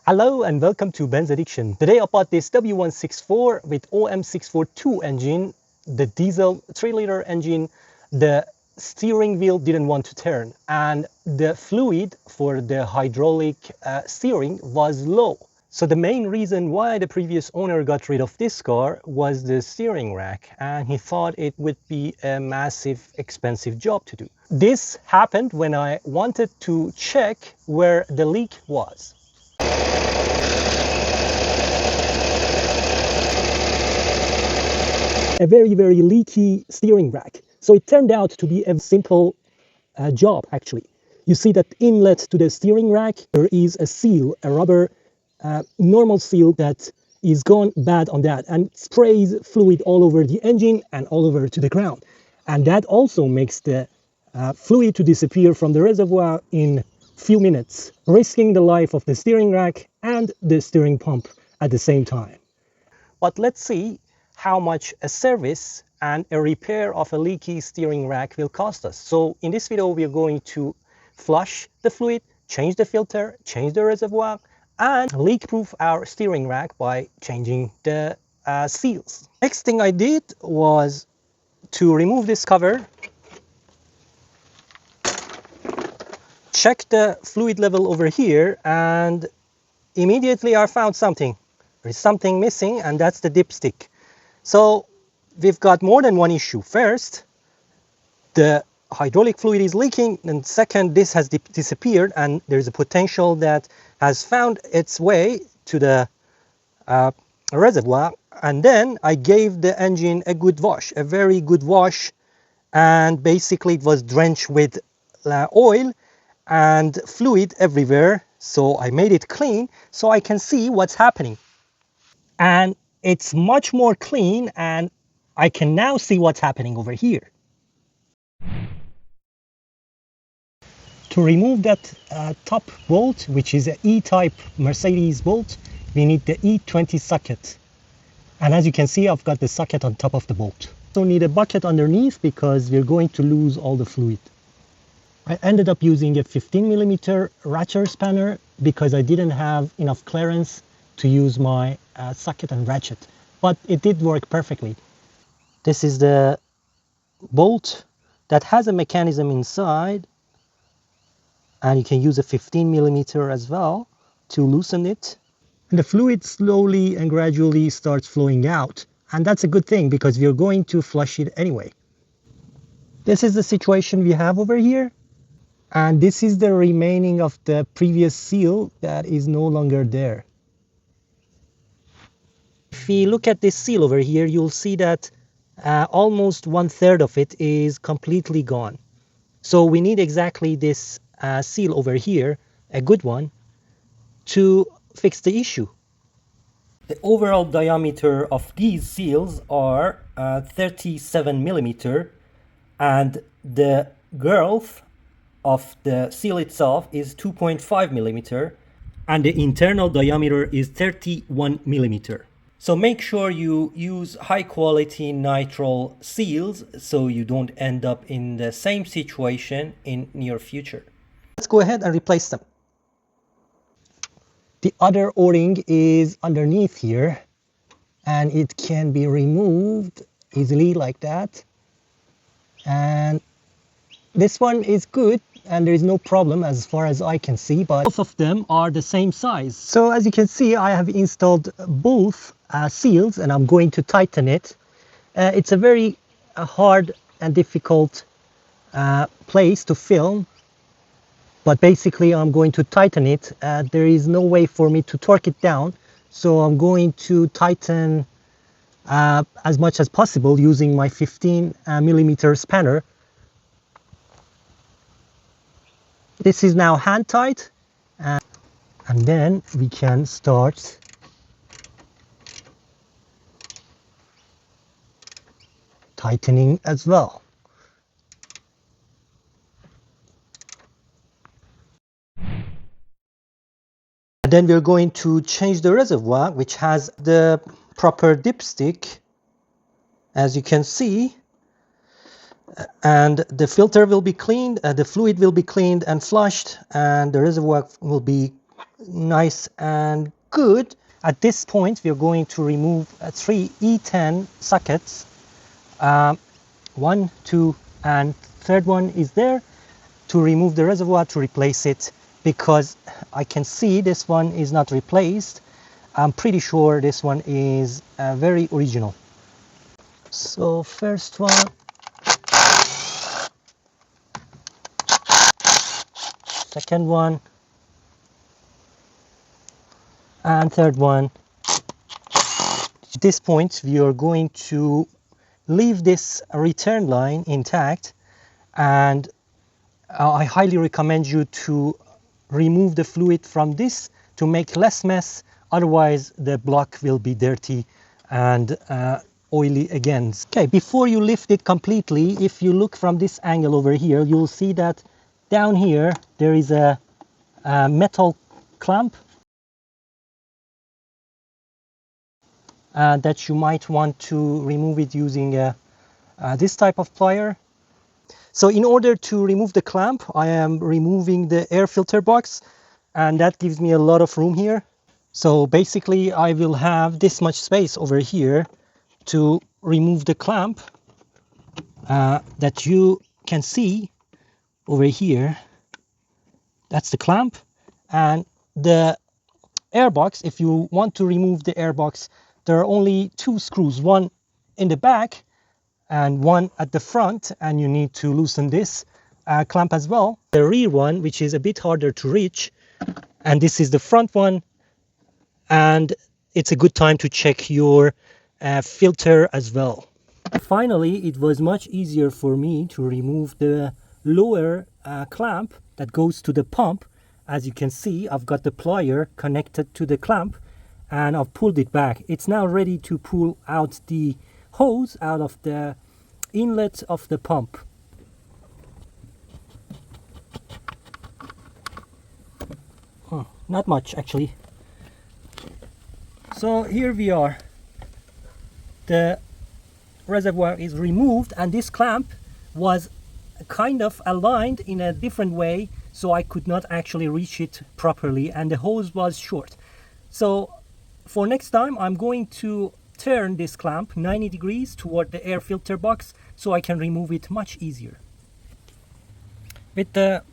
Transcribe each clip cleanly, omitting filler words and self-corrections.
Hello and welcome to Benz Addiction. Today I bought this W164 with OM642 engine, the diesel 3-liter engine. The steering wheel didn't want to turn and the fluid for the hydraulic steering was low. So the main reason why the previous owner got rid of this car was the steering rack, and he thought it would be a massive expensive job to do. This happened when I wanted to check where the leak was. A very leaky steering rack. So it turned out to be a simple job actually. You see that inlet to the steering rack, there is a seal, a rubber normal seal that is gone bad on that and sprays fluid all over the engine and all over to the ground. And that also makes the fluid to disappear from the reservoir in few minutes, risking the life of the steering rack and the steering pump at the same time. But let's see how much a service and a repair of a leaky steering rack will cost us. So in this video, we are going to flush the fluid, change the filter, change the reservoir, and leak-proof our steering rack by changing the seals. Next thing I did was to remove this cover, check the fluid level over here, and immediately I found something. There is something missing, and that's the dipstick. So we've got more than one issue. First, the hydraulic fluid is leaking, and second, this has disappeared, and there's a potential that has found its way to the reservoir. And then I gave the engine a good wash, a very good wash, and basically it was drenched with oil and fluid everywhere. So I made it clean so I can see what's happening. And it's much more clean, and I can now see what's happening over here. To remove that top bolt, which is an E-type Mercedes bolt, we need the E20 socket. And as you can see, I've got the socket on top of the bolt. So need a bucket underneath because we're going to lose all the fluid. I ended up using a 15mm ratchet spanner because I didn't have enough clearance to use my socket and ratchet, but it did work perfectly. This is the bolt that has a mechanism inside, and you can use a 15mm as well to loosen it. And the fluid slowly and gradually starts flowing out, and that's a good thing because we're going to flush it anyway. This is the situation we have over here, and this is the remaining of the previous seal that is no longer there. If we look at this seal over here, you'll see that almost 1/3 of it is completely gone. So we need exactly this seal over here, a good one, to fix the issue. The overall diameter of these seals are 37mm, and the girth of the seal itself is 2.5mm, and the internal diameter is 31mm. So make sure you use high quality nitrile seals so you don't end up in the same situation in near future. Let's go ahead and replace them. The other O-ring is underneath here, and it can be removed easily like that. And this one is good, and there is no problem as far as I can see, but both of them are the same size. So as you can see, I have installed both seals, and I'm going to tighten it. It's a very hard and difficult place to film, but basically I'm going to tighten it. There is no way for me to torque it down, so I'm going to tighten as much as possible using my 15mm spanner. This is now hand tight, and then we can start tightening as well. And then we're going to change the reservoir, which has the proper dipstick, as you can see. And the filter will be cleaned, the fluid will be cleaned and flushed, and the reservoir will be nice and good. At this point, we are going to remove 3 E10 sockets. 1, 2, and third one is there, to remove the reservoir, to replace it, because I can see this one is not replaced. I'm pretty sure this one is very original. So first one, second one, and third one. At this point, we are going to leave this return line intact, and I highly recommend you to remove the fluid from this to make less mess. Otherwise the block will be dirty and oily again. Okay, before you lift it completely, if you look from this angle over here, you'll see that down here there is a metal clamp that you might want to remove it using this type of plier. So in order to remove the clamp, I am removing the air filter box, and that gives me a lot of room here. So basically I will have this much space over here to remove the clamp that you can see over here. That's the clamp. And the airbox, if you want to remove the airbox, there are only 2 screws, one in the back and one at the front, and you need to loosen this clamp as well. The rear one, which is a bit harder to reach, and this is the front one, and it's a good time to check your filter as well. Finally, it was much easier for me to remove the lower clamp that goes to the pump. As you can see, I've got the plier connected to the clamp and I've pulled it back. It's now ready to pull out the hose out of the inlet of the pump. Not much actually. So here we are. The reservoir is removed, and this clamp was kind of aligned in a different way, so I could not actually reach it properly, and the hose was short. So for next time, I'm going to turn this clamp 90 degrees toward the air filter box so I can remove it much easier. With the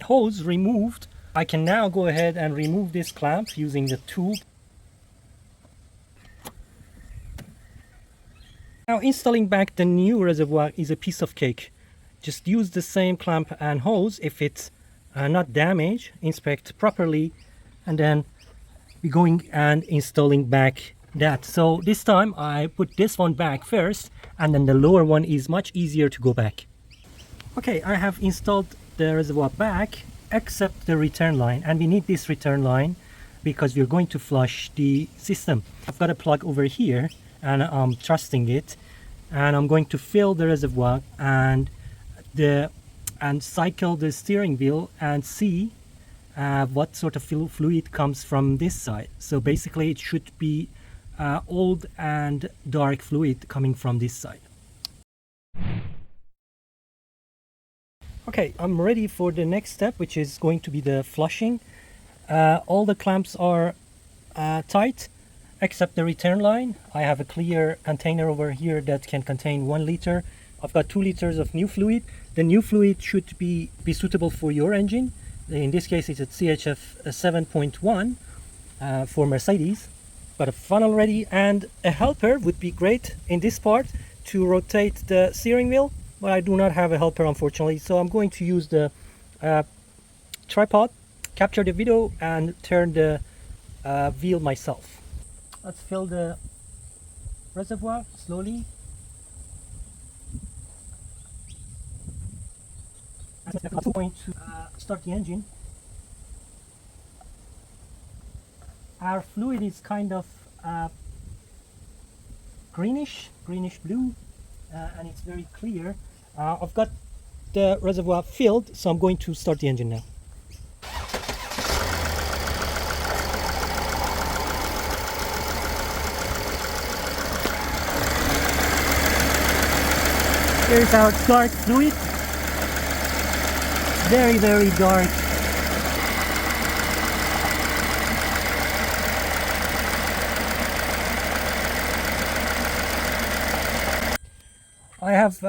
hose removed, I can now go ahead and remove this clamp using the tube. Now installing back the new reservoir is a piece of cake. Just use the same clamp and hose if it's not damaged, inspect properly, and then we're going and installing back that. So this time I put this one back first, and then the lower one is much easier to go back. Okay, I have installed the reservoir back except the return line, and we need this return line because we're going to flush the system. I've got a plug over here and I'm trusting it, and I'm going to fill the reservoir and cycle the steering wheel and see what sort of fluid comes from this side. So basically it should be old and dark fluid coming from this side. Okay, I'm ready for the next step, which is going to be the flushing. All the clamps are tight except the return line. I have a clear container over here that can contain 1 liter. I've got 2 liters of new fluid. The new fluid should be suitable for your engine. In this case, it's a CHF 7.1 for Mercedes. Got a funnel ready, and a helper would be great in this part to rotate the steering wheel, but I do not have a helper unfortunately, so I'm going to use the tripod, capture the video, and turn the wheel myself. Let's fill the reservoir slowly. I'm going to start the engine. Our fluid is kind of greenish blue, and it's very clear. I've got the reservoir filled, so I'm going to start the engine now. Here's our dark fluid. Very, very dark. I have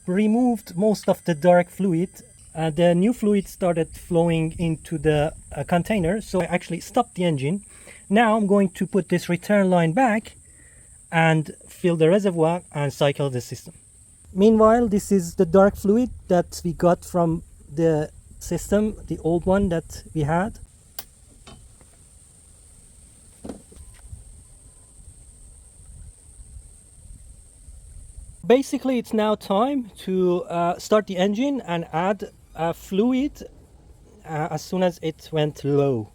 removed most of the dark fluid. The new fluid started flowing into the container, so I actually stopped the engine. Now I'm going to put this return line back and fill the reservoir and cycle the system. Meanwhile, this is the dark fluid that we got from the system, the old one that we had. Basically, it's now time to start the engine and add fluid as soon as it went low.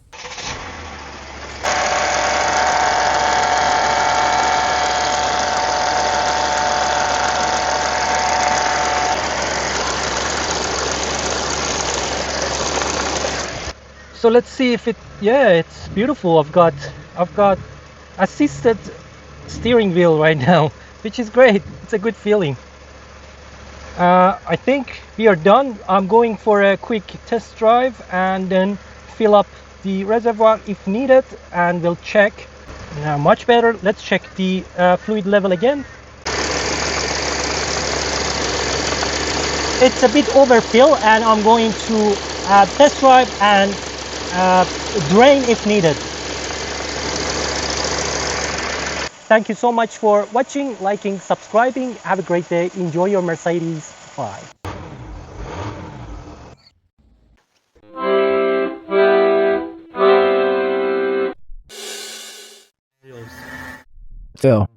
So let's see if it's beautiful. I've got assisted steering wheel right now, which is great. It's a good feeling. I think we are done. I'm going for a quick test drive and then fill up the reservoir if needed, and we'll check. Now much better. Let's check the fluid level again. It's a bit overfill, and I'm going to test drive and drain if needed. Thank you so much for watching, liking, subscribing. Have a great day. Enjoy your Mercedes. Bye. Phil.